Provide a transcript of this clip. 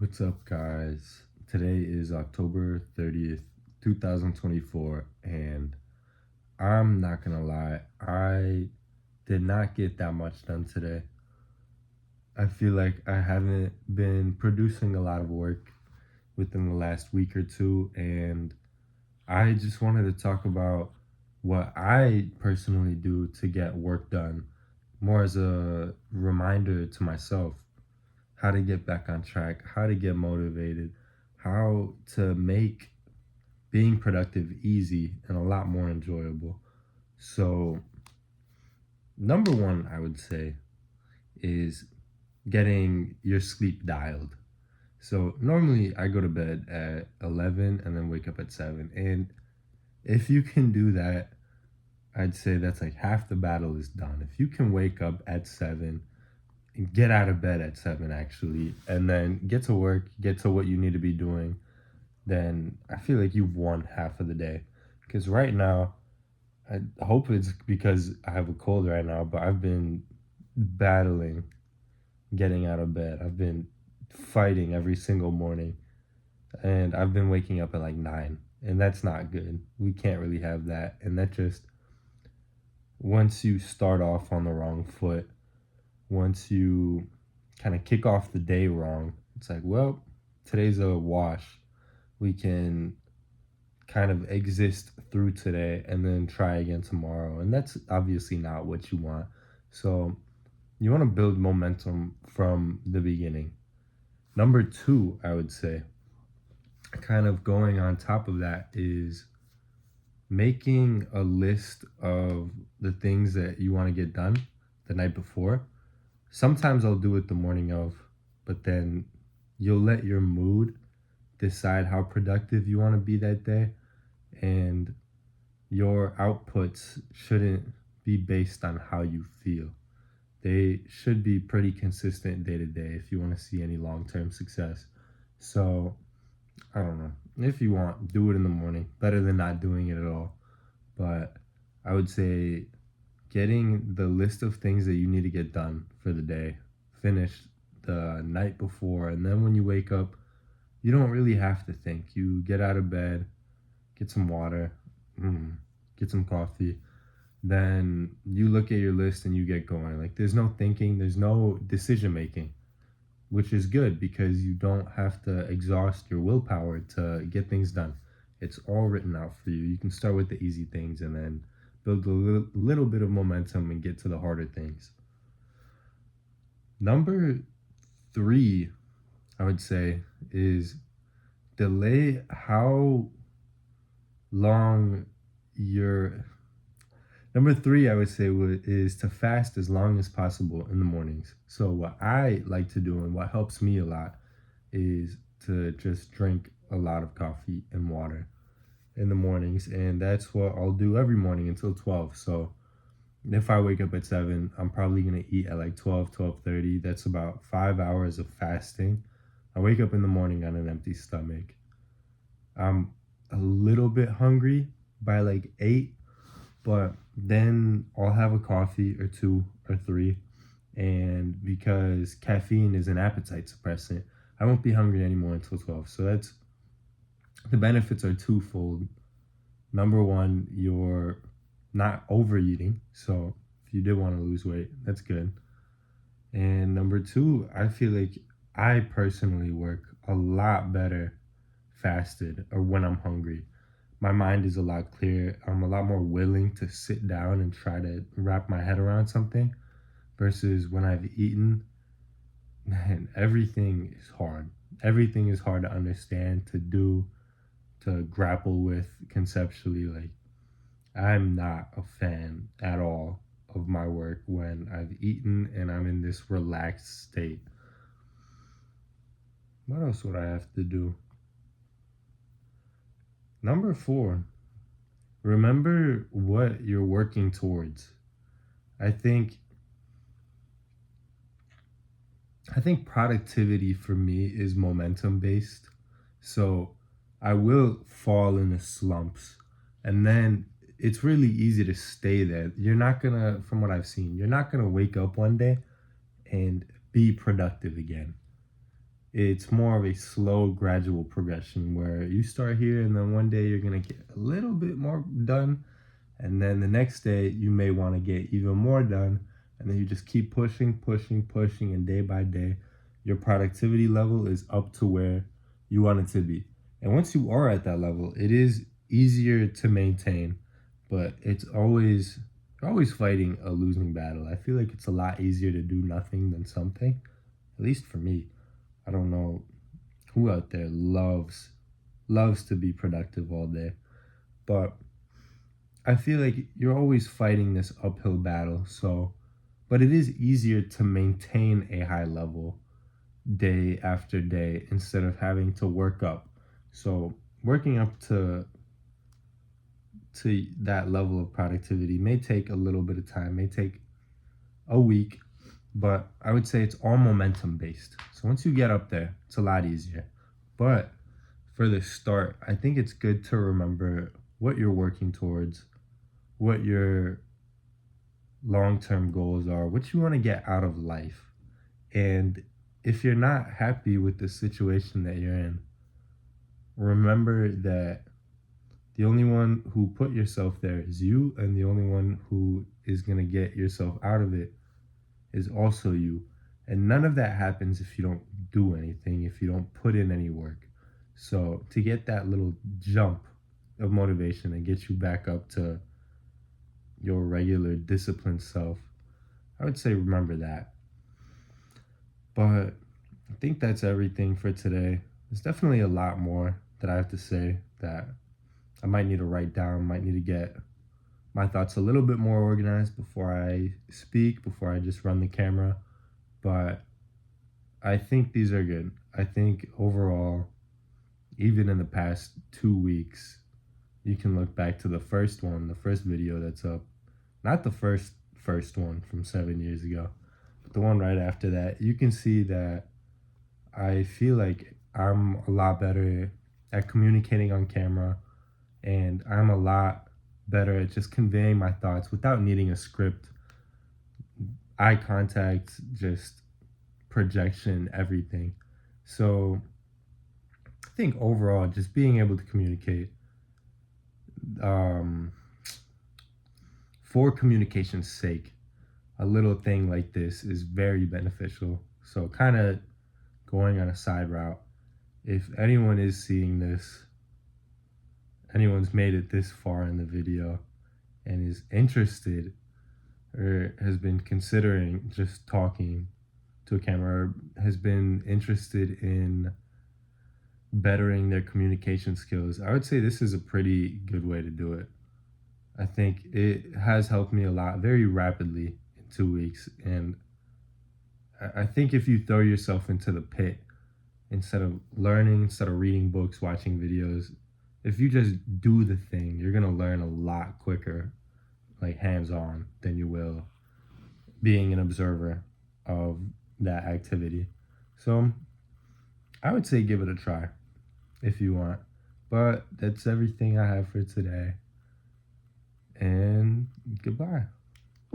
What's up, guys? Today is October 30th, 2024, and I'm not gonna lie, I did not get that much done today. I feel like I haven't been producing a lot of work within the last week or two, and I just wanted to talk about what I personally do to get work done, more as a reminder to myself how to get back on track, how to get motivated, how to make being productive easy and a lot more enjoyable. So, number one, I would say, is getting your sleep dialed. So, normally I go to bed at 11 and then wake up at 7. And if you can do that, I'd say that's like half the battle is done. If you can wake up at 7 and get out of bed at 7, actually, and then get to work, get to what you need to be doing, then I feel like you've won half of the day. Because right now, I hope it's because I have a cold right now, but I've been battling getting out of bed. I've been fighting every single morning, and I've been waking up at like 9, and that's not good. We can't really have that. And that just, once you start off on the wrong foot, once you kind of kick off the day wrong, it's like, well, today's a wash. We can kind of exist through today and then try again tomorrow. And that's obviously not what you want. So you want to build momentum from the beginning. Number two, I would say, kind of going on top of that, is making a list of the things that you want to get done the night before. Sometimes I'll do it the morning of, but then you'll let your mood decide how productive you want to be that day. And your outputs shouldn't be based on how you feel. They should be pretty consistent day to day if you want to see any long term success. So, I don't know. If you want, do it in the morning. Better than not doing it at all. But I would say getting the list of things that you need to get done for the day finished the night before. And then when you wake up, you don't really have to think. You get out of bed, get some water, get some coffee, then you look at your list and you get going. Like, there's no thinking, there's no decision making, which is good because you don't have to exhaust your willpower to get things done. It's all written out for you. You can start with the easy things and then build a little bit of momentum and get to the harder things. Number three, I would say, is delay how long your Number three, I would say, is to fast as long as possible in the mornings. So, what I like to do and what helps me a lot is to just drink a lot of coffee and water in the mornings. And that's what I'll do every morning until 12. So, if I wake up at 7, I'm probably going to eat at like 12, 12:30. That's about 5 hours of fasting. I wake up in the morning on an empty stomach. I'm a little bit hungry by like 8, but then I'll have a coffee or two or three. And because caffeine is an appetite suppressant, I won't be hungry anymore until 12. So that's the benefits are twofold. Number one, you're not overeating. So if you did want to lose weight, that's good. And number two, I feel like I personally work a lot better fasted or when I'm hungry. My mind is a lot clearer. I'm a lot more willing to sit down and try to wrap my head around something versus when I've eaten, man, everything is hard. Everything is hard to understand, to do, to grapple with conceptually. Like, I'm not a fan at all of my work when I've eaten and I'm in this relaxed state. What else would I have to do? Number four, remember what you're working towards. I think I think productivity for me is momentum based. So I will fall into slumps, and then it's really easy to stay there. You're not gonna, from what I've seen, you're not gonna wake up one day and be productive again. it's more of a slow, gradual progression where you start here and then one day you're going to get a little bit more done. And then the next day you may want to get even more done. And then you just keep pushing, pushing, pushing. And day by day, your productivity level is up to where you want it to be. And once you are at that level, it is easier to maintain, but you're always fighting a losing battle. I feel like it's a lot easier to do nothing than something, at least for me. I don't know who out there loves to be productive all day, but I feel like you're always fighting this uphill battle. So, but it is easier to maintain a high level day after day instead of having to work up. So, working up to that level of productivity may take a little bit of time, may take a week, but I would say it's all momentum based. So once you get up there, it's a lot easier. But for the start, I think it's good to remember what you're working towards, what your long term goals are, what you want to get out of life. And if you're not happy with the situation that you're in, remember that the only one who put yourself there is you, and the only one who is going to get yourself out of it is also you. And none of that happens if you don't do anything, if you don't put in any work. So, to get that little jump of motivation and get you back up to your regular disciplined self, I would say remember that. But I think that's everything for today. There's definitely a lot more that I have to say that I might need to write down, might need to get my thoughts a little bit more organized before I speak, before I just run the camera. But I think these are good. I think overall, even in the past 2 weeks, you can look back to the first one, the first video that's up. Not the first one from 7 years ago, but the one right after that. You can see that I feel like I'm a lot better at communicating on camera, and I'm a lot better at just conveying my thoughts without needing a script, eye contact, just projection, everything. So I think overall, just being able to communicate um, for communication's sake, a little thing like this is very beneficial. So, kind of going on a side route, if anyone is seeing this, anyone's made it this far in the video and is interested or has been considering just talking to a camera, or has been interested in bettering their communication skills, I would say this is a pretty good way to do it. I think it has helped me a lot very rapidly in 2 weeks. And I think if you throw yourself into the pit instead of learning, instead of reading books, watching videos, if you just do the thing, you're going to learn a lot quicker, like hands on, than you will being an observer of that activity. So I would say give it a try if you want. But that's everything I have for today. And goodbye.